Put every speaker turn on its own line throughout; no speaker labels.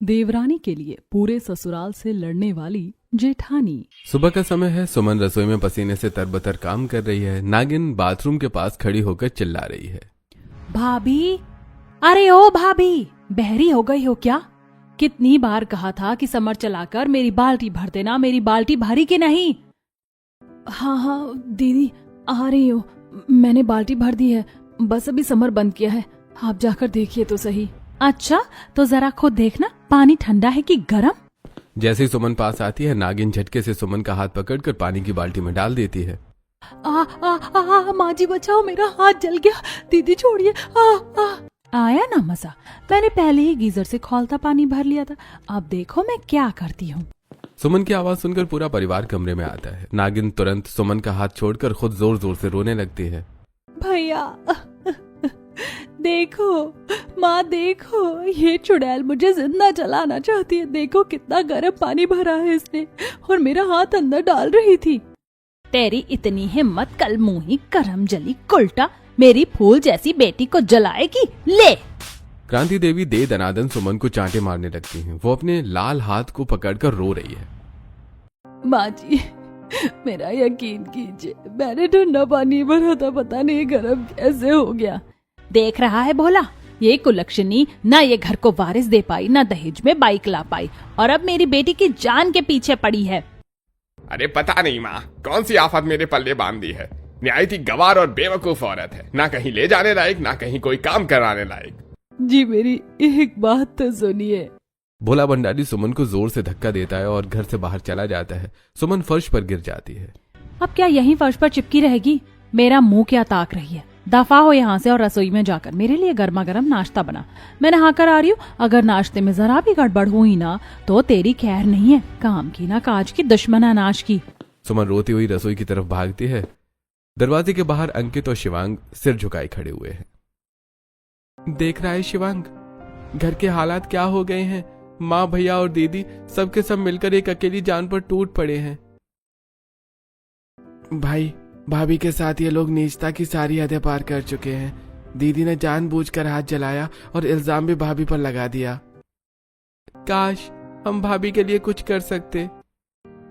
देवरानी के लिए पूरे ससुराल से लड़ने वाली जेठानी।
सुबह का समय है। सुमन रसोई में पसीने से तरबतर काम कर रही है। नागिन बाथरूम के पास खड़ी होकर चिल्ला रही है,
भाभी, अरे ओ भाभी, बहरी हो गई हो क्या? कितनी बार कहा था कि समर चलाकर मेरी बाल्टी भर देना, मेरी बाल्टी भरी कि नहीं? हाँ हाँ दीदी, आ रही हूँ, मैंने बाल्टी भर दी है, बस अभी समर बंद किया है, आप जाकर देखिए तो सही। अच्छा तो जरा खुद देखना, पानी ठंडा है कि गर्म?
जैसे ही सुमन पास आती है, नागिन झटके से सुमन का हाथ पकड़कर पानी की बाल्टी में डाल देती है।
माँ जी बचाओ, मेरा हाथ जल गया, दीदी छोड़िए। आया ना मजा, मैंने पहले ही गीजर से खौलता पानी भर लिया था, अब देखो मैं क्या करती हूँ।
सुमन की आवाज सुनकर पूरा परिवार कमरे में आता है। नागिन तुरंत सुमन का हाथ छोड़कर खुद जोर जोर से रोने लगती है।
भैया देखो, माँ देखो, ये चुड़ैल मुझे जिंदा जलाना चाहती है, देखो कितना गर्म पानी भरा है इसने, और मेरा हाथ अंदर डाल रही थी। तेरी इतनी हिम्मत, कल मुंही करम जली कुल्टा, मेरी फूल जैसी बेटी को जलाएगी? ले।
क्रांति देवी दे दनादन सुमन को चांटे मारने लगती हैं। वो अपने लाल हाथ को पकड़कर रो रही है।
माँ जी मेरा यकीन कीजिए, मैंने ठंडा पानी भरा था, पता नहीं गर्म कैसे हो गया। देख रहा है भोला, ये कुलक्षणी ना ये घर को वारिस दे पाई, ना दहेज में बाइक ला पाई, और अब मेरी बेटी की जान के पीछे पड़ी है।
अरे पता नहीं माँ, कौन सी आफत मेरे पल्ले बांध दी है। न्यायती गवार और बेवकूफ औरत है, ना कहीं ले जाने लायक, ना कहीं कोई काम कराने लायक।
जी मेरी एक बात तो सुनिए।
भोला भंडारी सुमन को जोर से धक्का देता है और घर से बाहर चला जाता है। सुमन फर्श पर गिर जाती है।
अब क्या यहीं फर्श पर चिपकी रहेगी? मेरा मुंह क्या ताक रही है? दफा हो यहाँ से और रसोई में जाकर मेरे लिए गर्मा गर्म नाश्ता बना। मैं नहा कर आ रही हूँ, अगर नाश्ते में जरा भी गड़बड़ हुई ना तो तेरी खैर नहीं है, काम की ना काज की, दुश्मन अनाज की।
सुमन रोती हुई रसोई की तरफ भागती है। दरवाजे के बाहर अंकित और शिवांग सिर झुकाए खड़े हुए हैं। देख रहा है शिवांग, घर के हालात क्या हो गए हैं। माँ, भैया और दीदी सबके सब मिलकर एक अकेली जान पर टूट पड़े हैं। भाई, भाभी के साथ ये लोग नीचता की सारी हदें पार कर चुके हैं। दीदी ने जानबूझकर हाथ जलाया और इल्जाम भी भाभी पर लगा दिया। काश हम भाभी के लिए कुछ कर सकते।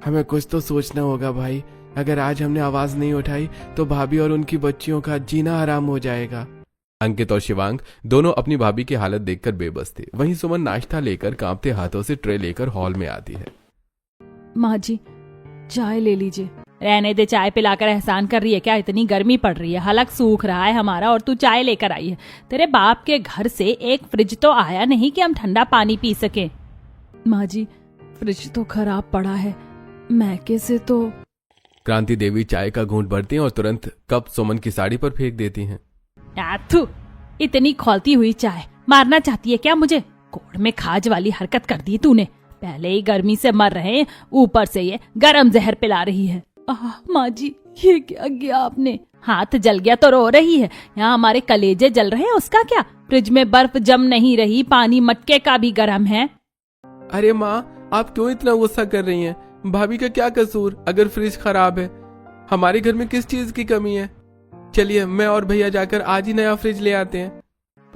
हमें कुछ तो सोचना होगा भाई, अगर आज हमने आवाज नहीं उठाई तो भाभी और उनकी बच्चियों का जीना हराम हो जाएगा। अंकित और शिवांग दोनों अपनी भाभी की हालत देखकर बेबस थे। वहीं सुमन नाश्ता लेकर कांपते हाथों से ट्रे लेकर हॉल में आती है।
माँ जी चाय ले लीजिए। रहने दे, चाय पिलाकर एहसान कर रही है क्या? इतनी गर्मी पड़ रही है, हलक सूख रहा है हमारा और तू चाय लेकर आई है। तेरे बाप के घर से एक फ्रिज तो आया नहीं कि हम ठंडा पानी पी सके। माँ जी फ्रिज तो खराब पड़ा है, मैके से तो।
क्रांति देवी चाय का घूंट भरती हैं और तुरंत कप सुमन की साड़ी पर फेंक देती हैं।
थू, इतनी खौलती हुई चाय, मारना चाहती है क्या मुझे? कोड़ में खाज वाली हरकत कर दी तूने। पहले ही गर्मी से मर रहे हैं, ऊपर से ये गरम जहर पिला रही है। माँ जी ये क्या किया आपने? हाथ जल गया तो रो रही है, यहाँ हमारे कलेजे जल रहे हैं, उसका क्या? फ्रिज में बर्फ जम नहीं रही, पानी मटके का भी गर्म है।
अरे माँ, आप क्यों इतना गुस्सा कर रही हैं? भाभी का क्या कसूर? अगर फ्रिज खराब है, हमारे घर में किस चीज की कमी है? चलिए मैं और भैया जाकर आज ही नया फ्रिज ले आते हैं।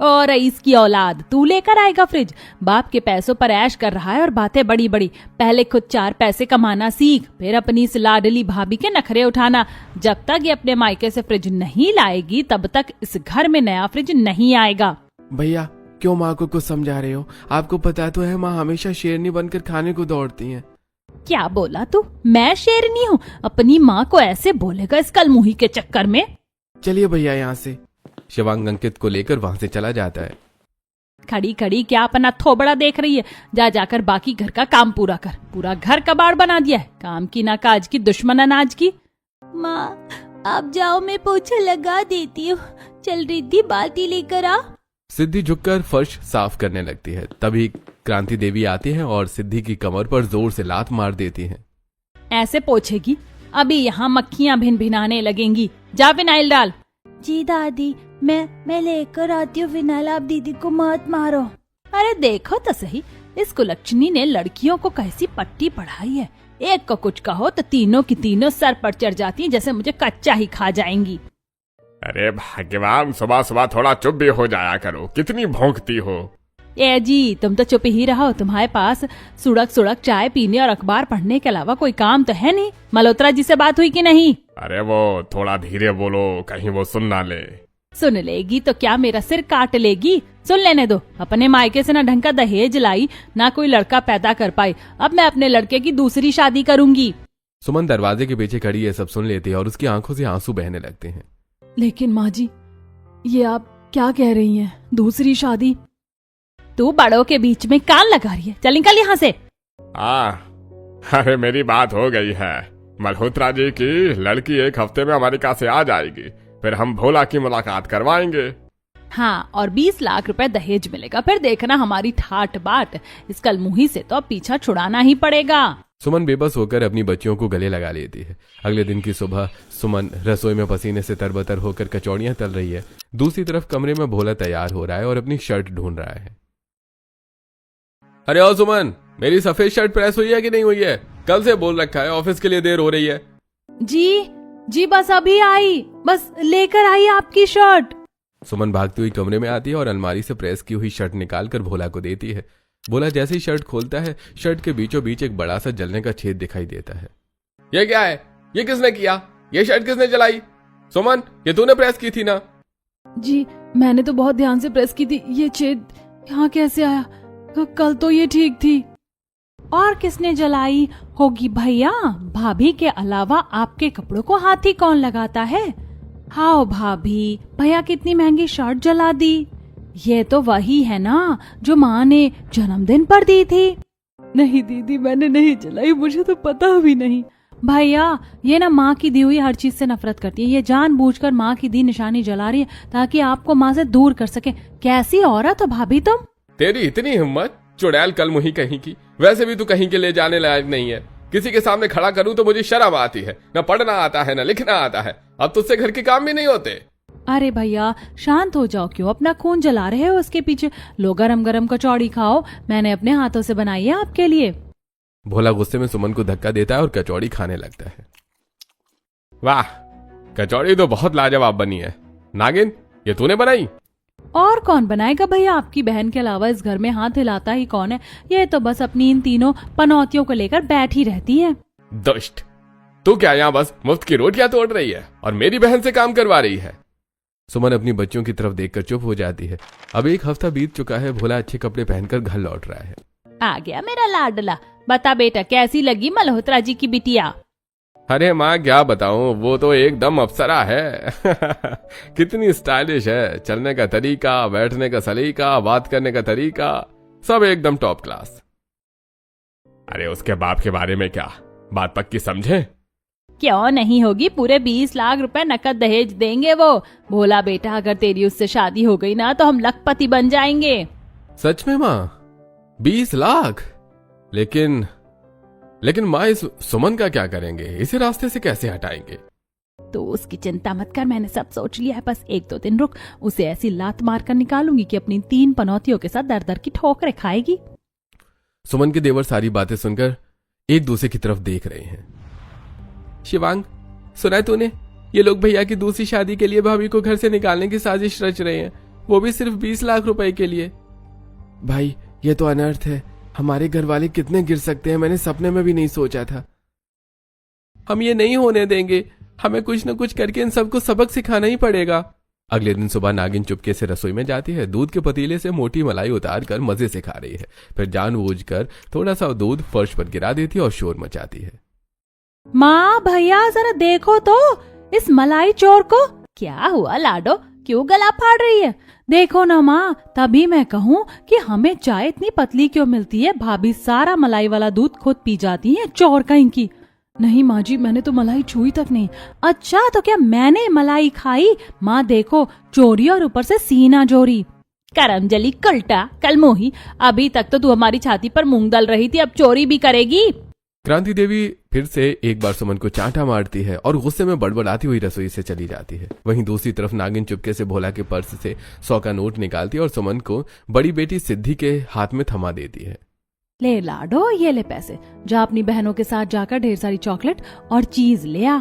और रईस की औलाद, तू लेकर आएगा फ्रिज? बाप के पैसों पर ऐश कर रहा है और बातें बड़ी बड़ी। पहले खुद 4 पैसे कमाना सीख, फिर अपनी इस लाडली भाभी के नखरे उठाना। जब तक ये अपने मायके से फ्रिज नहीं लाएगी तब तक इस घर में नया फ्रिज नहीं आएगा।
भैया क्यों माँ को कुछ समझा रहे हो? आपको पता तो है माँ हमेशा शेरनी बनकर खाने को दौड़ती हैं।
क्या बोला तू? मैं शेरनी हूँ? अपनी माँ को ऐसे बोलेगा इस कलमुही के चक्कर में?
चलिए भैया यहाँ से। शिवांग अंकित को लेकर वहाँ से चला जाता है।
खड़ी खड़ी क्या अपना थोबड़ा देख रही है? जा जाकर बाकी घर का काम पूरा कर। पूरा घर कबाड़ बना दिया है, काम की ना काज की, दुश्मन अनाज की। माँ आप जाओ, मैं पोछा लगा देती हूँ। चल रिद्धि बाल्टी लेकर आ।
सिद्धि झुककर फर्श साफ करने लगती है। तभी क्रांति देवी आती है और सिद्धि की कमर पर जोर से लात मार देती है।
ऐसे पोछेगी? अभी यहाँ मक्खियाँ भिन भिनाने लगेंगी। जा फिनाइल डाल। जी दादी, मैं लेकर आती हूँ फिनाइल, आप दीदी को मत मारो। अरे देखो तो सही, इस कुलक्षणी ने लड़कियों को कैसी पट्टी पढ़ाई है। एक को कुछ कहो तो तीनों की तीनों सर पर चढ़ जाती है, जैसे मुझे कच्चा ही खा जाएंगी।
अरे भाग्यवान, सुबह सुबह थोड़ा चुप भी हो जाया करो, कितनी भौंकती हो।
ए जी, तुम तो चुप ही रहो। तुम्हारे पास सुड़क सुड़क चाय पीने और अखबार पढ़ने के अलावा कोई काम तो है नहीं। मल्होत्रा जी से बात हुई कि नहीं?
अरे वो थोड़ा धीरे बोलो, कहीं वो सुन ना ले।
सुन लेगी तो क्या मेरा सिर काट लेगी? सुन लेने दो। अपने मायके से ना ढंग का दहेज लाई, ना कोई लड़का पैदा कर पाई। अब मैं अपने लड़के की दूसरी शादी करूंगी।
सुमन दरवाजे के पीछे खड़ी ये सब सुन लेती है और उसकी आंखों से आंसू बहने लगते हैं।
लेकिन माँ जी, ये आप क्या कह रही हैं? दूसरी शादी? तू बड़ों के बीच में कान लगा रही है। चल निकल यहाँ से।
अरे मेरी बात हो गई है। मल्होत्रा जी की लड़की 1 हफ्ते में अमेरिका से आ जाएगी, फिर हम भोला की मुलाकात करवाएंगे।
हाँ, और 20 लाख रुपए दहेज मिलेगा। फिर देखना हमारी ठाट बाट। इस कलमुही से तो अब पीछा छुड़ाना ही पड़ेगा।
सुमन बेबस होकर अपनी बच्चियों को गले लगा लेती है। अगले दिन की सुबह सुमन रसोई में पसीने से तरबतर होकर कचौड़ियां तल रही है। दूसरी तरफ कमरे में भोला तैयार हो रहा है और अपनी शर्ट ढूंढ रहा है। अरे ओ सुमन, मेरी सफेद शर्ट प्रेस हुई है कि नहीं हुई है? कल से बोल रखा है, ऑफिस के लिए देर हो रही है।
जी बस अभी आई, बस लेकर आई आपकी शर्ट।
सुमन भागती हुई कमरे में आती है और अलमारी से प्रेस की हुई शर्ट निकालकर भोला को देती है। भोला जैसे ही शर्ट खोलता है, शर्ट के बीचों बीच एक बड़ा सा जलने का छेद दिखाई देता है।
ये क्या है? ये किसने किया? ये शर्ट किसने जलाई? सुमन, ये तूने प्रेस की थी ना?
जी, मैंने तो बहुत ध्यान से प्रेस की थी। ये छेद यहाँ कैसे आया? कल तो ये ठीक थी। और किसने जलाई होगी भैया? भाभी के अलावा आपके कपड़ों को हाथ ही कौन लगाता है? हाओ भाभी, भैया कितनी महंगी शर्ट जला दी। ये तो वही है ना जो माँ ने जन्मदिन पर दी थी। नहीं दीदी, मैंने नहीं जलाई, मुझे तो पता भी नहीं। भैया, ये ना माँ की दी हुई हर चीज से नफरत करती है। ये जानबूझकर माँ की दी निशानी जला रही है ताकि आपको माँ से दूर कर सके। कैसी औरत हो भाभी तुम?
तेरी इतनी हिम्मत, चुड़ैल कलमुही कहीं की। वैसे भी तू कहीं के ले जाने लायक नहीं है। किसी के सामने खड़ा करूं तो मुझे शर्म आती है। न पढ़ना आता है, न लिखना आता है। अब तुझसे घर के काम भी नहीं होते।
अरे भैया शांत हो जाओ, क्यों अपना खून जला रहे हो उसके पीछे? लो गरम गरम कचौड़ी खाओ, मैंने अपने हाथों से बनाई है आपके लिए।
भोला गुस्से में सुमन को धक्का देता है और कचौड़ी खाने लगता है।
वाह, कचौड़ी तो बहुत लाजवाब बनी है। नागिन, ये तूने बनाई?
और कौन बनाएगा भैया? आपकी बहन के अलावा इस घर में हाथ हिलाता ही कौन है? ये तो बस अपनी इन तीनों पनौतियों को लेकर बैठी रहती है।
दुष्ट, तू क्या यहाँ बस मुफ्त की रोटियां तोड़ रही है और मेरी बहन से काम करवा रही है?
सुमन अपनी बच्चों की तरफ देखकर चुप हो जाती है। अब 1 हफ्ता बीत चुका है। भोला अच्छे कपड़े पहनकर घर लौट रहा है।
आ गया मेरा लाडला। बता बेटा, कैसी लगी मल्होत्रा जी की बिटिया?
अरे माँ, क्या बताऊं, वो तो एकदम अप्सरा है। कितनी स्टाइलिश है। चलने का तरीका, बैठने का सलीका, बात करने का तरीका, सब एकदम टॉप क्लास। अरे उसके बाप के बारे में क्या बात पक्की समझे?
क्यों नहीं होगी? पूरे 20 लाख रुपए नकद दहेज देंगे वो। भोला बेटा, अगर तेरी उससे शादी हो गई ना तो हम लखपति बन जाएंगे।
सच में माँ? 20 लाख? लेकिन माँ, इस सुमन का क्या करेंगे? इसे रास्ते से कैसे हटाएंगे?
तो उसकी चिंता मत कर, मैंने सब सोच लिया है। बस 1-2 दिन रुक, उसे ऐसी लात मार कर निकालूंगी कि अपनी 3 पनौतियों के साथ दर दर की ठोकरें खाएगी।
सुमन के देवर सारी बातें सुनकर एक दूसरे की तरफ देख रहे हैं। शिवांग, सुना है तूने? ये लोग भैया की दूसरी शादी के लिए भाभी को घर से निकालने की साजिश रच रहे हैं, वो भी सिर्फ 20 लाख रुपए के लिए। भाई, ये तो अनर्थ है। हमारे घर वाले कितने गिर सकते हैं, मैंने सपने में भी नहीं सोचा था। हम ये नहीं होने देंगे। हमें कुछ न कुछ करके इन सबको सबक सिखाना ही पड़ेगा। अगले दिन सुबह नागिन चुपके से रसोई में जाती है। दूध के पतीले से मोटी मलाई उतार कर मजे से खा रही है। फिर जानबूझकर थोड़ा सा दूध फर्श पर गिरा देती है और शोर मचाती है।
माँ, भैया जरा देखो तो इस मलाई चोर को। क्या हुआ लाडो, क्यों गला फाड़ रही है? देखो ना माँ, तभी मैं कहूँ कि हमें चाय इतनी पतली क्यों मिलती है। भाभी सारा मलाई वाला दूध खुद पी जाती है, चोर कहीं की। नहीं माँ जी, मैंने तो मलाई छुई तक नहीं। अच्छा, तो क्या मैंने मलाई खाई? माँ देखो, चोरी और ऊपर से सीना जोरी। करमजली कल्टा कलमोही, अभी तक तो तू हमारी छाती पर मूंग दल रही थी, अब चोरी भी करेगी?
क्रांति देवी फिर से एक बार सुमन को चांटा मारती है और गुस्से में बड़बड़ाती हुई रसोई से चली जाती है। वहीं दूसरी तरफ नागिन चुपके से भोला के पर्स से 100 का नोट निकालती है और सुमन को बड़ी बेटी सिद्धि के हाथ में थमा देती है।
ले लाडो, ये ले पैसे, जा अपनी बहनों के साथ जाकर ढेर सारी चॉकलेट और चीज ले आ।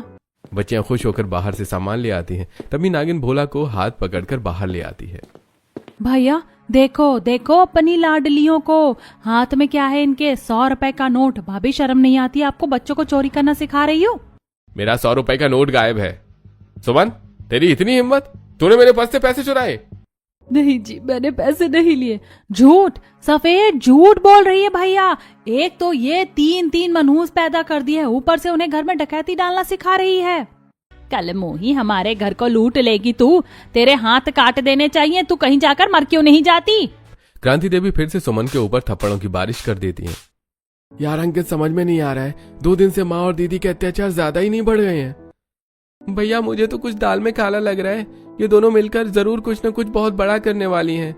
बच्चियां खुश होकर बाहर से सामान ले आती हैं। तभी नागिन भोला को हाथ पकड़कर बाहर ले आती है।
भैया, देखो देखो अपनी लाडलियों को, हाथ में क्या है इनके? 100 रुपए का नोट। भाभी शर्म नहीं आती आपको? बच्चों को चोरी करना सिखा रही हो?
मेरा 100 रुपए का नोट गायब है। सुमन, तेरी इतनी हिम्मत, तूने मेरे पर्स से पैसे चुराए?
नहीं जी, मैंने पैसे नहीं लिए। झूठ, सफेद झूठ बोल रही है भैया। एक तो ये 3 मनहूस पैदा कर दिए, ऊपर से उन्हें घर में डकैती डालना सिखा रही है। कल मुही हमारे घर को लूट लेगी तू, तेरे हाथ काट देने चाहिए। तू कहीं जाकर मर क्यों नहीं जाती?
क्रांति देवी फिर से सुमन के ऊपर थप्पड़ों की बारिश कर देती हैं।
यार अंकित, समझ में नहीं आ रहा है, 2 दिन से माँ और दीदी के अत्याचार ज्यादा ही नहीं बढ़ गए हैं? भैया मुझे तो कुछ दाल में काला लग रहा है, ये दोनों मिलकर जरूर कुछ न कुछ बहुत बड़ा करने वाली हैं।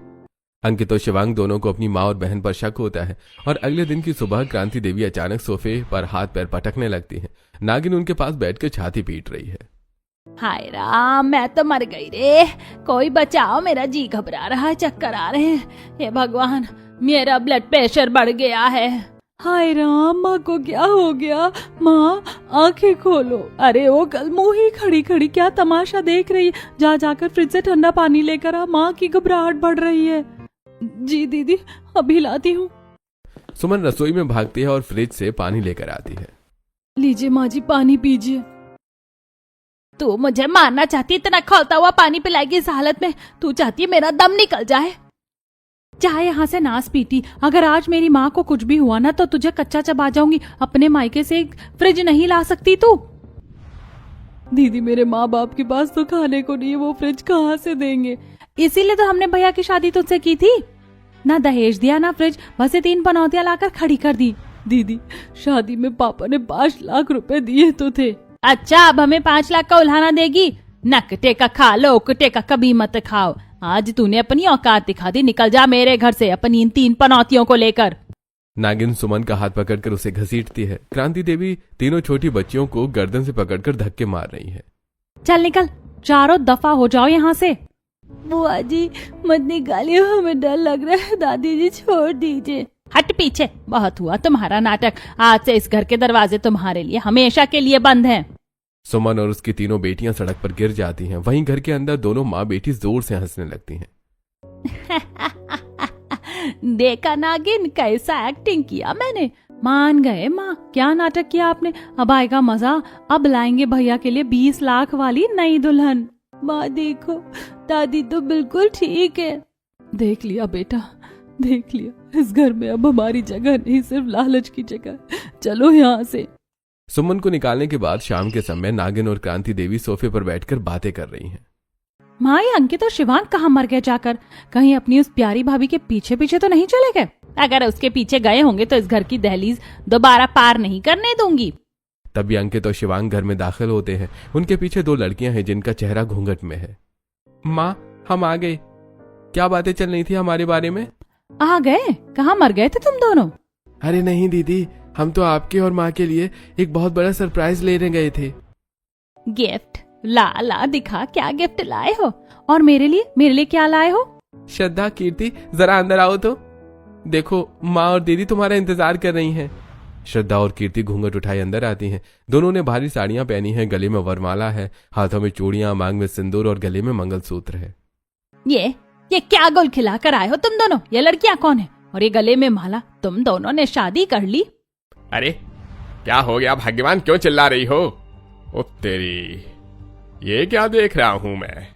अंकित और शिवांग दोनों को अपनी माँ और बहन पर शक होता है और अगले दिन की सुबह क्रांति देवी अचानक सोफे पर हाथ पैर पटकने लगती है। नागिन उनके पास बैठकर छाती पीट रही है।
हाय राम, मैं तो मर गई रे, कोई बचाओ, मेरा जी घबरा रहा है, चक्कर आ रहे हैं। हे भगवान, मेरा ब्लड प्रेशर बढ़ गया है। हाय राम, माँ को क्या हो गया? माँ आंखें खोलो। अरे ओ कल मुही खड़ी खड़ी क्या तमाशा देख रही है? जाकर फ्रिज से ठंडा पानी लेकर आ, माँ की घबराहट बढ़ रही है। जी दीदी, अभी लाती हूँ।
सुमन रसोई में भागती है और फ्रिज से पानी लेकर आती है।
लीजिए माँ जी, पानी पीजिए। तू मुझे मारना चाहती है? इतना खौलता हुआ पानी पिलाएगी इस हालत में? तू चाहती है मेरा दम निकल जाए? चाहे यहाँ से नास पीटी, अगर आज मेरी माँ को कुछ भी हुआ ना तो तुझे कच्चा चबा जाऊंगी। अपने मायके से एक फ्रिज नहीं ला सकती तू? दीदी, मेरे माँ बाप के पास तो खाने को नहीं है, वो फ्रिज कहाँ से देंगे? इसीलिए तो हमने भैया की शादी तुझसे की थी। ना दहेज दिया ना फ्रिज, बस ये 3 पनौतियां लाकर खड़ी कर दी। दीदी, शादी में पापा ने 5 लाख रुपए दिए तो थे। अच्छा, अब हमें 5 लाख का उल्हाना देगी? नकटे का खा लो, उकटे का कभी मत खाओ। आज तूने अपनी औकात दिखा दी, निकल जा मेरे घर से अपनी इन 3 पनौतियों को लेकर।
नागिन सुमन का हाथ पकड़कर उसे घसीटती है। क्रांति देवी तीनों छोटी बच्चियों को गर्दन से पकड़कर धक्के मार रही है।
चल निकल, चारों दफा हो जाओ यहाँ से। बुआ जी मत निकालिए, हमें डर लग रहा है। दादी जी छोड़ दीजिए। हट पीछे, बहुत हुआ तुम्हारा नाटक। आज से इस घर के दरवाजे तुम्हारे लिए हमेशा के लिए बंद हैं।
सुमन और उसकी तीनों बेटियां सड़क पर गिर जाती हैं। वहीं घर के अंदर दोनों माँ बेटी जोर से हंसने लगती हैं।
देखा नागिन, कैसा एक्टिंग किया मैंने। मान गए माँ, क्या नाटक किया आपने। अब आएगा मजा, अब लाएंगे भैया के लिए 20 लाख वाली नई दुल्हन। माँ देखो, दादी तो बिल्कुल ठीक है। देख लिया बेटा, देख लिया, इस घर में अब हमारी जगह नहीं, सिर्फ लालच की जगह। चलो यहाँ से।
सुमन को निकालने के बाद शाम के समय नागिन और क्रांति देवी सोफे पर बैठकर बातें कर रही हैं।
माँ, ये अंकित और शिवांग कहाँ मर गए जाकर? कहीं अपनी उस प्यारी भाभी के पीछे पीछे तो नहीं चले गए? अगर उसके पीछे गए होंगे तो इस घर की दहलीज दोबारा पार नहीं करने दूंगी।
तभी अंकित और शिवांग घर में दाखिल होते हैं। उनके पीछे 2 लड़कियां हैं जिनका चेहरा घूंघट में है। माँ, हम आ गए। क्या बातें चल रही थी हमारे बारे में?
आ गए? कहाँ मर गए थे तुम दोनों?
अरे नहीं दीदी, हम तो आपके और माँ के लिए एक बहुत बड़ा सरप्राइज लेने गए थे।
गिफ्ट? ला ला दिखा, क्या गिफ्ट लाए हो? और मेरे लिए क्या लाए हो?
श्रद्धा, कीर्ति, जरा अंदर आओ तो। देखो, माँ और दीदी तुम्हारा इंतजार कर रही हैं।
श्रद्धा और कीर्ति घूंघट उठाए अंदर आती हैं। दोनों ने भारी साड़ियां पहनी हैं, गले में वरमाला है, हाथों में चूड़ियां, मांग में सिंदूर और गले में मंगलसूत्र है।
ये क्या गोल खिला कर आए हो तुम दोनों? ये लड़कियां कौन है? और ये गले में माला? तुम दोनों ने शादी कर ली?
अरे क्या हो गया भाग्यवान, क्यों चिल्ला रही हो? ओ तेरी, ये क्या देख रहा हूं मैं?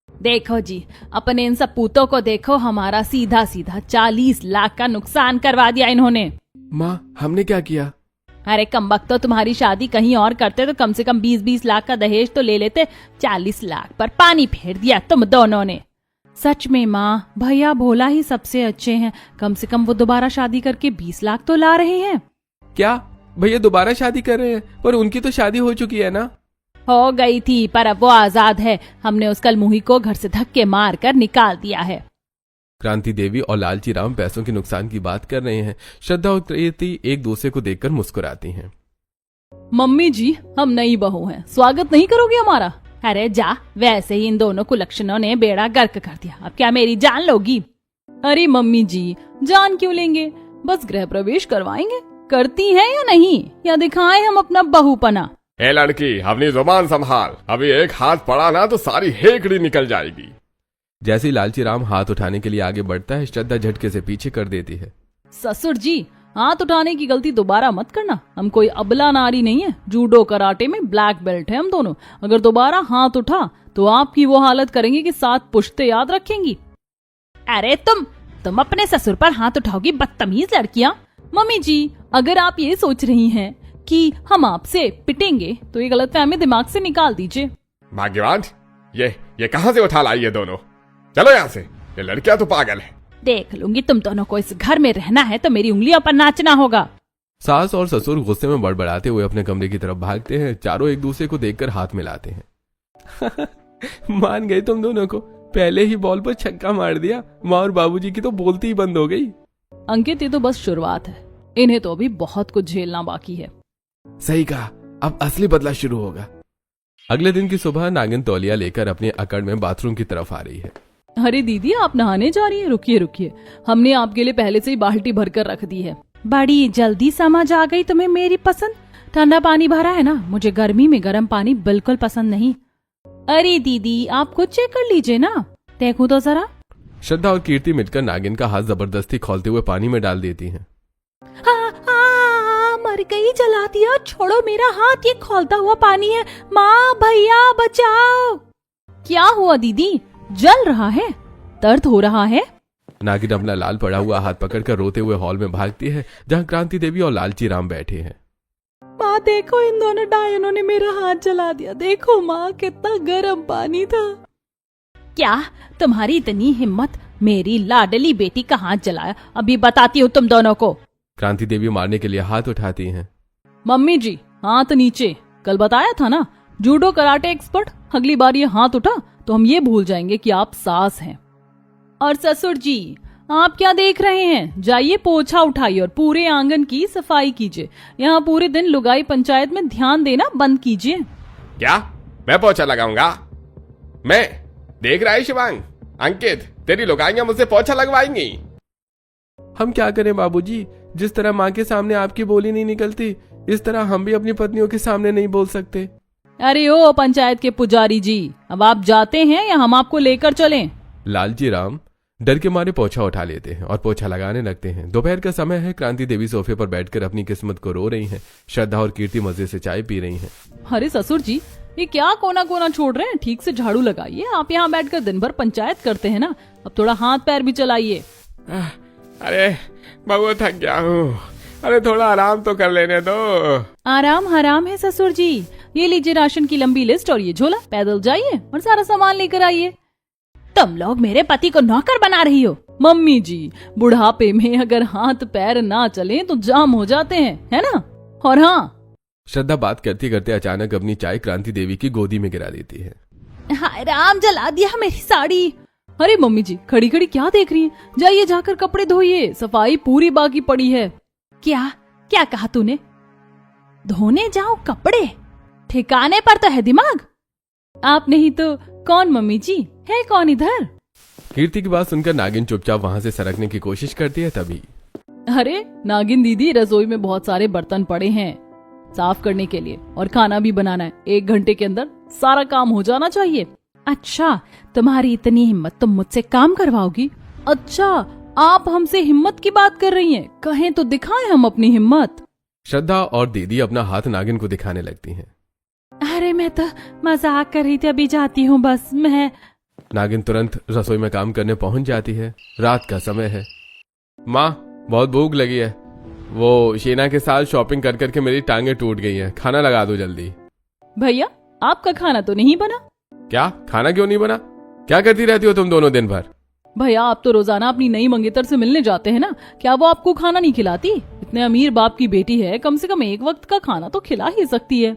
देखो जी, अपने इन सब पूतों को देखो, हमारा सीधा सीधा 40 लाख का नुकसान करवा दिया इन्होंने।
माँ, हमने क्या किया?
अरे कमबख्त, तो तुम्हारी शादी कहीं और करते तो कम से कम 20-20 लाख का दहेज तो ले लेते। 40 लाख पर पानी फेर दिया तुम दोनों ने। सच में माँ, भैया भोला ही सबसे अच्छे हैं। कम से कम वो दोबारा शादी करके 20 लाख तो ला रहे हैं।
क्या भैया दोबारा शादी कर रहे हैं? पर उनकी तो शादी हो चुकी है ना।
हो गई थी, पर अब वो आजाद है। हमने उस कलमुही को घर से धक्के मार कर निकाल दिया है।
क्रांति देवी और लालची राम पैसों के नुकसान की बात कर रहे हैं। श्रद्धा और कीर्ति एक दूसरे को देखकर मुस्कुराती हैं।
मम्मी जी, हम नई बहू हैं, स्वागत नहीं करोगी हमारा? अरे जा, वैसे ही इन दोनों कुलक्षणों ने बेड़ा गर्क कर दिया, अब क्या मेरी जान लोगी? अरे मम्मी जी, जान क्यों लेंगे, बस गृह प्रवेश करवाएंगे। करती है या नहीं, या दिखाएं हम अपना बहुपना?
ए लड़की, अपनी जुबान संभाल, अभी एक हाथ पड़ा ना तो सारी हेकड़ी निकल जाएगी। जैसे ही लालची राम हाथ उठाने के लिए आगे बढ़ता है, श्रद्धा झटके से पीछे कर देती है।
ससुर जी, हाथ उठाने की गलती दोबारा मत करना। हम कोई अबला नारी नहीं है, जूडो कराटे में ब्लैक बेल्ट है हम दोनों। अगर दोबारा हाथ उठा तो आपकी वो हालत करेंगे कि 7 पुश्ते याद रखेंगी। अरे तुम अपने ससुर पर हाथ उठाओगी, बदतमीज लड़कियां। मम्मी जी, अगर आप ये सोच रही हैं कि हम आपसे पिटेंगे तो ये गलतफहमी दिमाग से निकाल दीजिए।
भाग्यवान, ये कहां से उठा लाई ये दोनों? चलो यहाँ से, ये लड़कियां तो पागल है।
देख लूंगी, तुम दोनों को इस घर में रहना है तो मेरी उंगलियों पर नाचना होगा।
सास और ससुर गुस्से में बड़बड़ाते हुए अपने कमरे की तरफ भागते हैं। चारों एक दूसरे को देखकर हाथ मिलाते हैं। मान गए तुम दोनों को, पहले ही बॉल पर छक्का मार दिया। माँ और बाबूजी की तो बोलती ही बंद हो गई।
अंकित, ये तो बस शुरुआत है, इन्हें तो अभी बहुत कुछ झेलना बाकी है।
सही कहा, अब असली बदला शुरू होगा।
अगले दिन की सुबह नागिन तौलिया लेकर अपनी अकड़ में बाथरूम की तरफ आ रही है।
अरे दीदी, आप नहाने जा रही हैं? रुकिए, हमने आपके लिए पहले से ही बाल्टी भरकर रख दी है। बड़ी जल्दी समझ आ गई तुम्हें मेरी पसंद। ठंडा पानी भरा है ना, मुझे गर्मी में गर्म पानी बिल्कुल पसंद नहीं। अरे दीदी, आप खुद चेक कर लीजिए ना, देखो तो जरा।
श्रद्धा और कीर्ति मिलकर नागिन का हाथ जबरदस्ती खोलते हुए पानी में डाल देती हैं।
मर गई, जला दिया, छोड़ो मेरा हाथ, ये खौलता हुआ पानी है। माँ, भैया, बचाओ। क्या हुआ दीदी, जल रहा है? दर्द हो रहा है?
नागिन अपना लाल पड़ा हुआ हाथ पकड़कर रोते हुए हॉल में भागती है, जहाँ क्रांति देवी और लालची राम बैठे हैं।
माँ देखो, इन दोनों डायनों ने मेरा हाथ जला दिया। देखो माँ, कितना गर्म पानी था। क्या तुम्हारी इतनी हिम्मत, मेरी लाडली बेटी का हाथ जलाया? अभी बताती हूँ तुम दोनों को।
क्रांति देवी मारने के लिए हाथ उठाती हैं।
मम्मी जी, हाथ नीचे। कल बताया था ना, जूडो कराटे एक्सपर्ट। अगली बार ये हाथ उठा तो हम ये भूल जाएंगे कि आप सास हैं। और ससुर जी, आप क्या देख रहे हैं? जाइए पोछा उठाइए और पूरे आंगन की सफाई कीजिए। यहाँ पूरे दिन लुगाई पंचायत में ध्यान देना बंद कीजिए।
क्या मैं पोछा लगाऊंगा? मैं देख रहा है शिवांग, अंकित, तेरी लुगाइयां मुझसे पोछा लगवाएंगी।
हम क्या करें बाबूजी, जिस तरह माँ के सामने आपकी बोली नहीं निकलती, इस तरह हम भी अपनी पत्नियों के सामने नहीं बोल सकते।
अरे ओ पंचायत के पुजारी जी, अब आप जाते हैं या हम आपको लेकर चलें?
लालची राम डर के मारे पोछा उठा लेते हैं और पोछा लगाने लगते हैं। दोपहर का समय है। क्रांति देवी सोफे पर बैठकर अपनी किस्मत को रो रही हैं। श्रद्धा और कीर्ति मजे से चाय पी रही हैं।
अरे ससुर जी, ये क्या कोना कोना छोड़ रहे हैं? ठीक से झाड़ू लगाइए। आप यहाँ बैठकर दिन भर पंचायत करते हैं ना, अब थोड़ा हाथ पैर भी चलाइए।
अरे बहुत थक गया हूँ, अरे थोड़ा आराम तो कर लेने दो।
आराम हराम है ससुर जी। ये लीजिए राशन की लंबी लिस्ट और ये झोला, पैदल जाइए और सारा सामान लेकर आइए। तुम लोग मेरे पति को नौकर बना रही हो। मम्मी जी, बुढ़ापे में अगर हाथ पैर ना चले तो जाम हो जाते हैं, है ना? और हाँ,
श्रद्धा बात करते करते अचानक अपनी चाय क्रांति देवी की गोदी में गिरा देती है।
हाय राम, जला दिया मेरी साड़ी। अरे मम्मी जी, खड़ी खड़ी क्या देख रही हैं? जाइए जाकर कपड़े धोइए, सफाई पूरी बाकी पड़ी है। क्या क्या कहा तूने? धोने जाओ कपड़े? ठिकाने पर तो है दिमाग। आप नहीं तो कौन मम्मी जी? है कौन इधर?
कीर्ति की बात सुनकर नागिन चुपचाप वहां से सरकने की कोशिश करती है। तभी
अरे नागिन दीदी, रसोई में बहुत सारे बर्तन पड़े हैं साफ करने के लिए और खाना भी बनाना है। 1 घंटे के अंदर सारा काम हो जाना चाहिए। अच्छा, तुम्हारी इतनी हिम्मत, तुम मुझसे काम करवाओगी? अच्छा, आप हमसे हिम्मत की बात कर रही हैं? कहें तो दिखाएं हम अपनी हिम्मत।
श्रद्धा और दीदी अपना हाथ नागिन को दिखाने लगती हैं।
अरे मैं तो मजाक कर रही थी, अभी जाती हूँ बस मैं।
नागिन तुरंत रसोई में काम करने पहुंच जाती है। रात का समय है। माँ, बहुत भूख लगी है। वो शीना के साथ शॉपिंग कर करके मेरी टांगे टूट गई हैं। खाना लगा दो जल्दी।
भैया, आपका खाना तो नहीं बना?
क्या? खाना क्यों नहीं बना? क्या करती रहती हो तुम दोनों दिन भर?
भैया, आप तो रोजाना अपनी नई मंगेतर से मिलने जाते हैं ना, क्या वो आपको खाना नहीं खिलाती? इतने अमीर बाप की बेटी है, कम से कम एक वक्त का खाना तो खिला ही सकती है।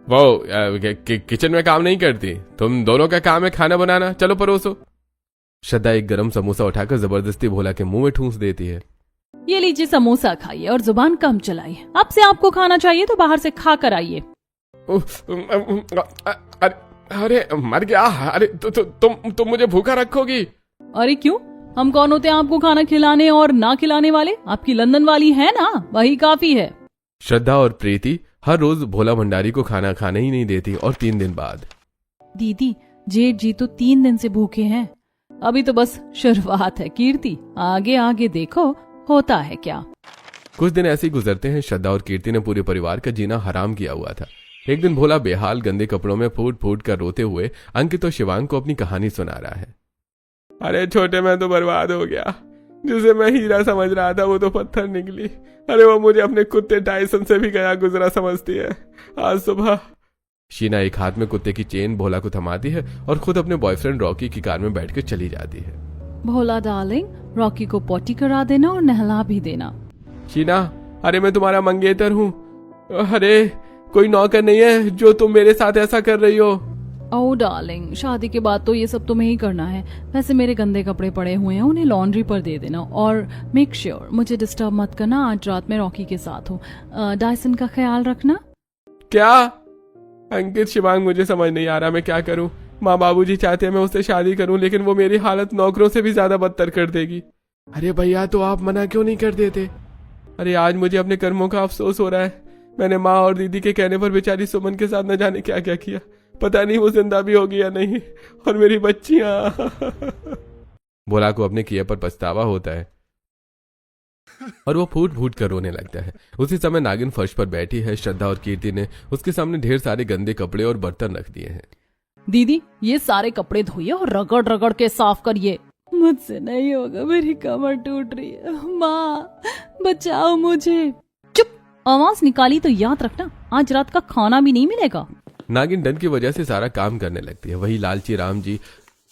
वो किचन में काम नहीं करती? तुम दोनों का काम है खाना बनाना। चलो परोसो। श्रद्धा एक गरम समोसा उठाकर जबरदस्ती भोला के मुंह में ठूंस देती है।
ये लीजिए समोसा, खाइए और जुबान कम चलाइए। अब से आपको खाना चाहिए तो बाहर से खा कर आइए।
अरे मर गया। अरे तुम मुझे भूखा रखोगी?
अरे क्यों? हम कौन होते हैं आपको खाना खिलाने और ना खिलाने वाले? आपकी लंदन वाली है ना, वही काफी है।
श्रद्धा और प्रीति हर रोज भोला भंडारी को खाना खाने ही नहीं देती। और 3 दिन बाद
दीदी, जेठ जी तो 3 दिन से भूखे हैं। अभी तो बस शुरुआत है कीर्ति, आगे आगे देखो होता है क्या।
कुछ दिन ऐसे ही गुजरते हैं। श्रद्धा और कीर्ति ने पूरे परिवार का जीना हराम किया हुआ था। एक दिन भोला बेहाल गंदे कपड़ों में फूट फूट कर रोते हुए अंकित और शिवांग को अपनी कहानी सुना रहा है।
अरे छोटे, मैं तो बर्बाद हो गया। जिसे मैं हीरा समझ रहा था वो तो पत्थर निकली। अरे वो मुझे अपने कुत्ते टाइसन से भी गया गुजरा समझती है। आज सुबह
शीना एक हाथ में कुत्ते की चेन भोला को थमाती है और खुद अपने बॉयफ्रेंड रॉकी की कार में बैठकर चली जाती है।
भोला डार्लिंग, रॉकी को पोटी करा देना और नहला भी देना।
शीना, अरे मैं तुम्हारा मंगेतर हूँ। अरे कोई नौकर नहीं है जो तुम मेरे साथ ऐसा कर रही हो।
ओह डार्लिंग, शादी के बाद तो ये सब तुम्हें ही करना है। वैसे मेरे गंदे कपड़े पड़े हुए हैं, उन्हें लॉन्ड्री पर दे देना और मेक श्योर मुझे डिस्टर्ब मत करना। आज रात में रॉकी के साथ हो। डायसन का ख्याल रखना।
क्या? अंकित, शिवांग, मुझे समझ नहीं आ रहा मैं क्या करूं। माँ बाबूजी चाहते हैं मैं उससे शादी करूं, लेकिन वो मेरी हालत नौकरों से भी ज्यादा बदतर कर देगी। अरे भैया, तो आप मना क्यों नहीं कर देते? अरे आज मुझे अपने कर्मों का अफसोस हो रहा है। मैंने माँ और दीदी के कहने पर बेचारी सुमन के साथ न जाने क्या क्या किया। पता नहीं वो जिंदा भी होगी या नहीं। और मेरी बच्चियां।
भोला को अपने किए पर पछतावा होता है और वो फूट फूट कर रोने लगता है। उसी समय नागिन फर्श पर बैठी है। श्रद्धा और कीर्ति ने उसके सामने ढेर सारे गंदे कपड़े और बर्तन रख दिए हैं।
दीदी, ये सारे कपड़े धोइए और रगड़ रगड़ के साफ करिए। मुझसे नहीं होगा, मेरी कमर टूट रही है। माँ बचाओ मुझे। चुप, आवाज निकाली तो याद रखना आज रात का खाना भी नहीं मिलेगा।
नागिन डर की वजह से सारा काम करने लगती है। वही लालची राम जी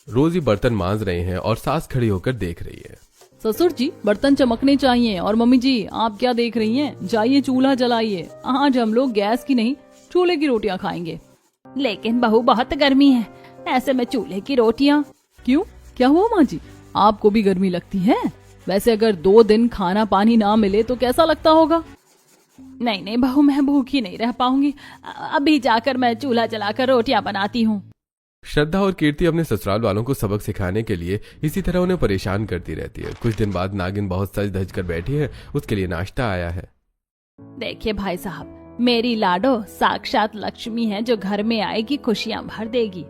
रोज ही बर्तन मांज रहे हैं और सास खड़ी होकर देख रही है।
ससुर जी, बर्तन चमकने चाहिए। और मम्मी जी, आप क्या देख रही हैं? जाइए चूल्हा जलाइए। आज हम लोग गैस की नहीं चूल्हे की रोटियां खाएंगे। लेकिन बहू, बहुत गर्मी है, ऐसे में चूल्हे की रोटियां? क्यों, क्या हुआ माँ जी? आपको भी गर्मी लगती है? वैसे अगर 2 दिन खाना पानी ना मिले तो कैसा लगता होगा? नहीं नहीं बहू, मैं भूखी नहीं रह पाऊंगी। अभी जाकर मैं चूल्हा जलाकर रोटियां बनाती हूँ।
श्रद्धा और कीर्ति अपने ससुराल वालों को सबक सिखाने के लिए इसी तरह उन्हें परेशान करती रहती है। कुछ दिन बाद नागिन बहुत सज धज कर बैठी है। उसके लिए नाश्ता आया है।
देखिए भाई साहब, मेरी लाडो साक्षात लक्ष्मी है जो घर में आएगी खुशियां भर देगी।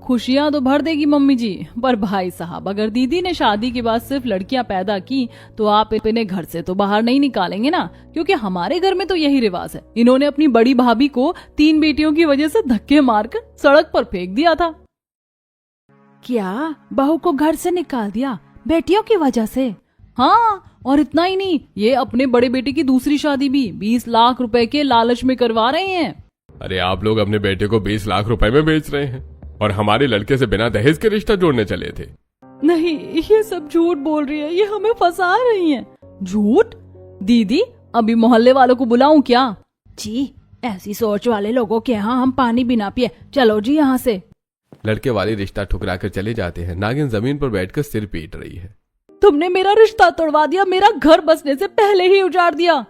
खुशियां तो भर देगी मम्मी जी, पर भाई साहब अगर दीदी ने शादी के बाद सिर्फ लड़कियां पैदा की तो आप इन्हें घर से तो बाहर नहीं निकालेंगे ना, क्योंकि हमारे घर में तो यही रिवाज है। इन्होंने अपनी बड़ी भाभी को 3 बेटियों की वजह से धक्के मारकर सड़क पर फेंक दिया था। क्या, बहू को घर से निकाल दिया बेटियों की वजह से? हाँ, और इतना ही नहीं, ये अपने बड़े बेटे की दूसरी शादी भी 20 लाख रुपए के लालच में करवा रहे हैं।
अरे आप लोग अपने बेटे को 20 लाख रुपए में बेच रहे हैं और हमारे लड़के से बिना दहेज के रिश्ता जोड़ने चले थे।
नहीं, ये सब झूठ बोल रही है, ये हमें फंसा रही है। झूठ? दीदी, अभी मोहल्ले वालों को बुलाऊं क्या? जी, ऐसी सोच वाले लोगों के यहाँ हम पानी भी ना पिए। चलो जी यहाँ से।
लड़के वाले रिश्ता ठुकरा कर चले जाते हैं। नागिन जमीन पर बैठकर सिर पीट रही है।
तुमने मेरा रिश्ता तोड़वा दिया, मेरा घर बसने से पहले ही उजाड़ दिया।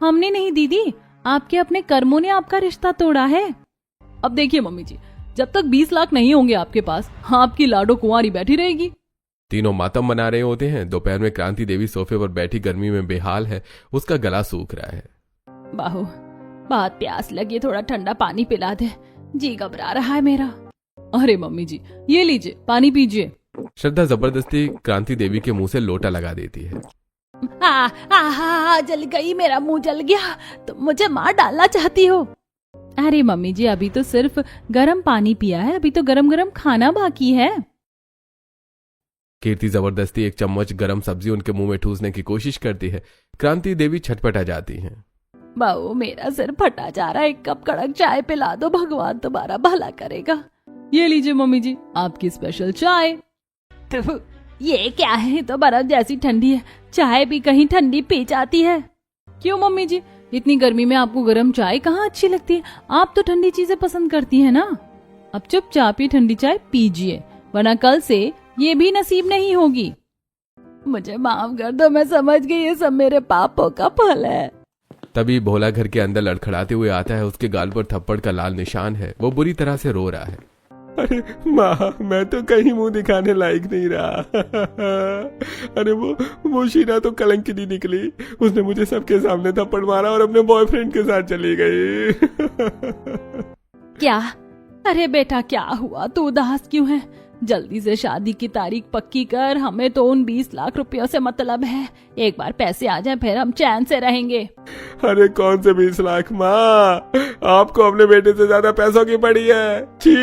हमने नहीं दीदी, आपके अपने कर्मों ने आपका रिश्ता तोड़ा है। अब देखिए मम्मी जी, जब तक 20 लाख नहीं होंगे आपके पास, आपकी लाडो कुंवारी बैठी रहेगी।
तीनों मातम मना रहे होते हैं। दोपहर में क्रांति देवी सोफे पर बैठी गर्मी में बेहाल है। उसका गला सूख रहा है।
बाहू, बहुत प्यास लगी, थोड़ा ठंडा पानी पिला दे, जी घबरा रहा है मेरा। अरे मम्मी जी, ये लीजिए पानी पीजिए।
श्रद्धा जबरदस्ती क्रांति देवी के मुंह से लोटा लगा देती है।
जल गई, मेरा मुंह जल गया। तुम मुझे मार डालना चाहती हो? अरे मम्मी जी, अभी तो सिर्फ गर्म पानी पिया है, अभी तो गरम गरम खाना बाकी है।
कीर्ति जबरदस्ती एक चम्मच गरम सब्जी उनके मुंह में ठूसने की कोशिश करती है। क्रांति देवी छटपटा जाती हैं।
बहू, मेरा सिर फटा जा रहा है, 1 कप कड़क चाय पिला दो, भगवान तुम्हारा भला करेगा। ये लीजिए मम्मी जी, आपकी स्पेशल चाय। ये क्या है, तो बर्फ जैसी ठंडी है, चाय भी कहीं ठंडी पी जाती है। क्यों मम्मी जी, इतनी गर्मी में आपको गर्म चाय कहाँ अच्छी लगती है? आप तो ठंडी चीजें पसंद करती है ना। अब चुपचाप ये ठंडी चाय पीजिए, वरना कल से ये भी नसीब नहीं होगी। मुझे माफ कर दो, मैं समझ गई ये सब मेरे पापों का फल है।
तभी भोला घर के अंदर लड़खड़ाते हुए आता है। उसके गाल पर थप्पड़ का लाल निशान है। वो बुरी तरह से रो रहा है।
अरे माँ, मैं तो कहीं मुंह दिखाने लायक नहीं रहा। अरे वो शीना तो कलंकिनी निकली। उसने मुझे सबके सामने थप्पड़ मारा और अपने बॉयफ्रेंड के साथ चली गई।
क्या? अरे बेटा, क्या हुआ? तू उदास क्यों है? जल्दी से शादी की तारीख पक्की कर, हमें तो उन 20 लाख रुपयों से मतलब है। एक बार पैसे आ जाएं फिर हम चैन से रहेंगे।
अरे कौन से 20 लाख माँ, आपको अपने बेटे से ज्यादा पैसों की पड़ी है। छी,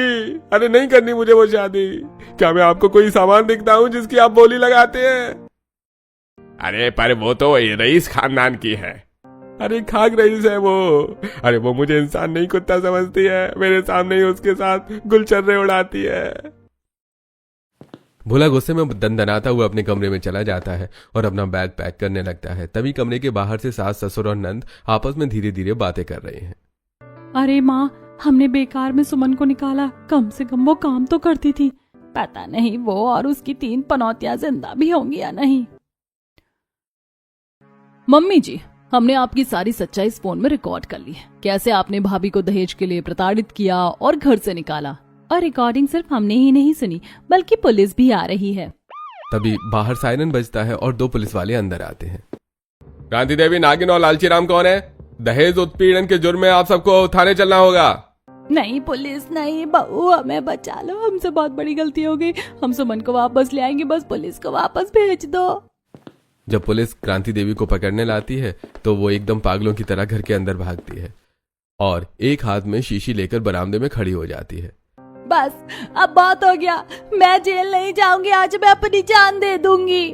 अरे नहीं करनी मुझे वो शादी। क्या मैं आपको कोई सामान दिखता हूँ जिसकी आप बोली लगाते हैं? अरे पर वो तो रईस खानदान की है। अरे खाक रईस है वो। अरे वो मुझे इंसान नहीं कुत्ता समझती है, मेरे सामने ही उसके साथ गुलचर्रे उड़ाती है। भोला गुस्से में दंदनाता हुआ अपने कमरे में चला जाता है और अपना बैग पैक करने लगता है। तभी कमरे के बाहर से सास, ससुर और नंद आपस में धीरे धीरे बातें कर रहे हैं।
अरे माँ, हमने बेकार में सुमन को निकाला, कम से कम वो काम तो करती थी। पता नहीं वो और उसकी 3 पनौतियां जिंदा भी होंगी या नहीं। मम्मी जी, हमने आपकी सारी सच्चाई इस फोन में रिकॉर्ड कर ली है। कैसे आपने भाभी को दहेज के लिए प्रताड़ित किया और घर से निकाला। और रिकॉर्डिंग सिर्फ हमने ही नहीं सुनी, बल्कि पुलिस भी आ रही है।
तभी बाहर सायरन बजता है और 2 पुलिस वाले अंदर आते हैं। क्रांति देवी, नागिन और लालची राम कौन है? दहेज उत्पीड़न के जुर्म में आप सबको थाने चलना होगा।
नहीं पुलिस नहीं, बहू हमें बचा लो, हमसे बहुत बड़ी गलती हो गई। हम सुमन को वापस ले आएंगे, बस पुलिस को वापस भेज दो।
जब पुलिस क्रांति देवी को पकड़ने लाती है तो वो एकदम पागलों की तरह घर के अंदर भागती है और एक हाथ में शीशी लेकर बरामदे में खड़ी हो जाती है।
बस अब बहुत हो गया, मैं जेल नहीं जाऊंगी, आज मैं अपनी जान दे दूंगी।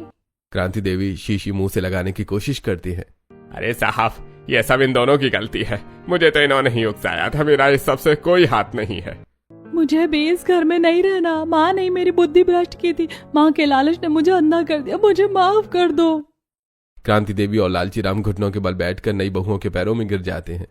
क्रांति देवी शीशी मुंह से लगाने की कोशिश करती है। अरे साहब, ये सब इन दोनों की गलती है, मुझे तो इन्होंने ही उकसाया था, मेरा इस सबसे कोई हाथ नहीं है।
मुझे भी इस घर में नहीं रहना। माँ ने मेरी बुद्धि भ्रष्ट की थी, माँ के लालच ने मुझे अंधा कर दिया, मुझे माफ कर दो।
क्रांति देवी और लालची राम घुटनों के बल बैठकर नई बहुओं के पैरों में गिर जाते हैं।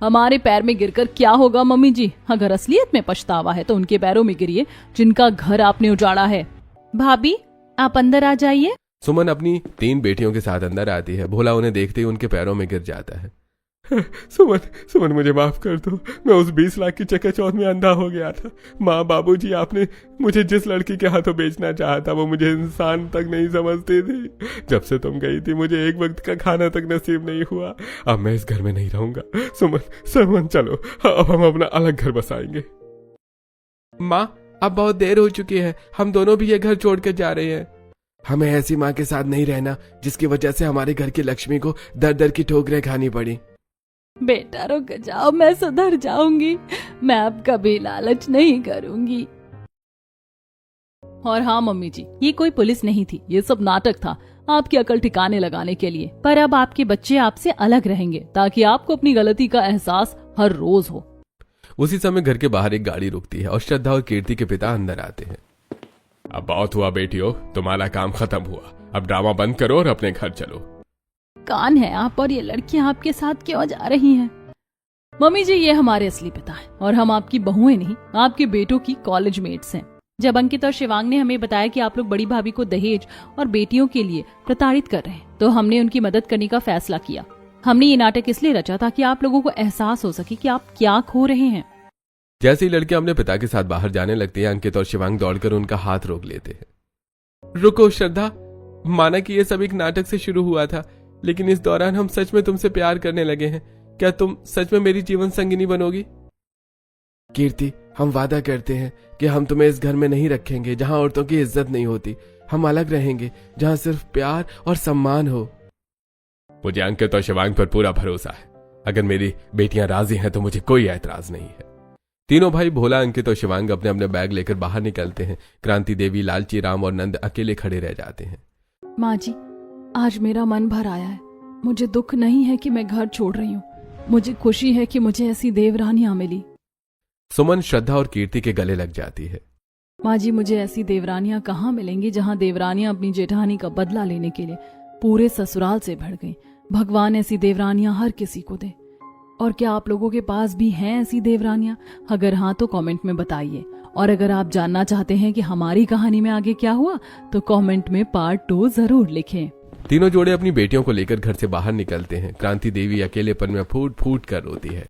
हमारे पैर में गिरकर क्या होगा मम्मी जी? अगर असलियत में पछतावा है तो उनके पैरों में गिरिए जिनका घर आपने उजाड़ा है। भाभी आप अंदर आ जाइए।
सुमन अपनी 3 बेटियों के साथ अंदर आती है। भोला उन्हें देखते ही उनके पैरों में गिर जाता है। सुमन मुझे माफ कर दो, मैं उस 20 लाख की चकाचौंध में अंधा हो गया था। माँ, बाबूजी, आपने मुझे जिस लड़की के हाथों बेचना चाहा था वो मुझे इंसान तक नहीं समझती थी। जब से तुम गई थी मुझे एक वक्त का खाना तक नसीब नहीं हुआ। अब मैं इस घर में नहीं रहूंगा। सुमन चलो, अब हम अपना अलग घर बसाएंगे।
माँ, अब बहुत देर हो चुकी है, हम दोनों भी ये घर छोड़कर जा रहे हैं। हमें ऐसी माँ के साथ नहीं रहना जिसकी वजह से हमारे घर की लक्ष्मी को दर दर की ठोकरें खानी पड़ी।
बेटा रुक जाओ, मैं सुधर जाऊंगी, मैं अब कभी लालच नहीं करूंगी। और हाँ मम्मी जी, ये कोई पुलिस नहीं थी, ये सब नाटक था आपकी अकल ठिकाने लगाने के लिए। पर अब आपके बच्चे आपसे अलग रहेंगे ताकि आपको अपनी गलती का एहसास हर रोज हो।
उसी समय घर के बाहर एक गाड़ी रुकती है और श्रद्धा और कीर्ति के पिता अंदर आते हैं। अब बहुत हुआ बेटियों, तुम्हारा काम खत्म हुआ, अब ड्रामा बंद करो और अपने घर चलो।
कौन है आप और ये लड़कियां आपके साथ क्यों जा रही हैं? मम्मी जी, ये हमारे असली पिता है और हम आपकी बहुएं नहीं, आपके बेटों की कॉलेज मेट्स हैं। जब अंकित और शिवांग ने हमें बताया कि आप लोग बड़ी भाभी को दहेज और बेटियों के लिए प्रताड़ित कर रहे हैं तो हमने उनकी मदद करने का फैसला किया। हमने ये नाटक इसलिए रचा ताकि आप लोगों को एहसास हो सके कि आप क्या खो रहे हैं।
जैसे ही लड़कियां अपने पिता के साथ बाहर जाने लगती हैं, अंकित और शिवांग दौड़कर उनका हाथ रोक लेते हैं।
रुको श्रद्धा, माना कि ये सब एक नाटक से शुरू हुआ था, लेकिन इस दौरान हम सच में तुमसे प्यार करने लगे हैं। क्या तुम सच में मेरी जीवन संगिनी बनोगी? कीर्ति, हम वादा करते हैं कि हम तुम्हें इस घर में नहीं रखेंगे जहां औरतों की इज्जत नहीं होती। हम अलग रहेंगे जहां सिर्फ प्यार और सम्मान हो।
मुझे अंकित और शिवांग पर पूरा भरोसा है। अगर मेरी बेटियां राजी हैं तो मुझे कोई ऐतराज नहीं है। तीनों भाई भोला, अंकित और शिवांग अपने अपने बैग लेकर बाहर निकलते हैं। क्रांति देवी, लालची राम और नंद अकेले खड़े रह जाते हैं।
माँ जी, आज मेरा मन भर आया है। मुझे दुख नहीं है कि मैं घर छोड़ रही हूँ, मुझे खुशी है कि मुझे ऐसी देवरानियां मिली।
सुमन श्रद्धा और कीर्ति के गले लग जाती है।
माँ जी, मुझे ऐसी देवरानियां कहाँ मिलेंगी जहाँ देवरानियां अपनी जेठानी का बदला लेने के लिए पूरे ससुराल से भड़ गई। भगवान ऐसी देवरानियां हर किसी को दे। और क्या आप लोगों के पास भी हैं ऐसी देवरानियां? अगर हाँ तो कमेंट में बताइए। और अगर आप जानना चाहते हैं कि हमारी कहानी में आगे क्या हुआ तो कमेंट में पार्ट 2 जरूर लिखें।
तीनों जोड़े अपनी बेटियों को लेकर घर से बाहर निकलते हैं। क्रांति देवी अकेलेपन में फूट फूट कर रोती है।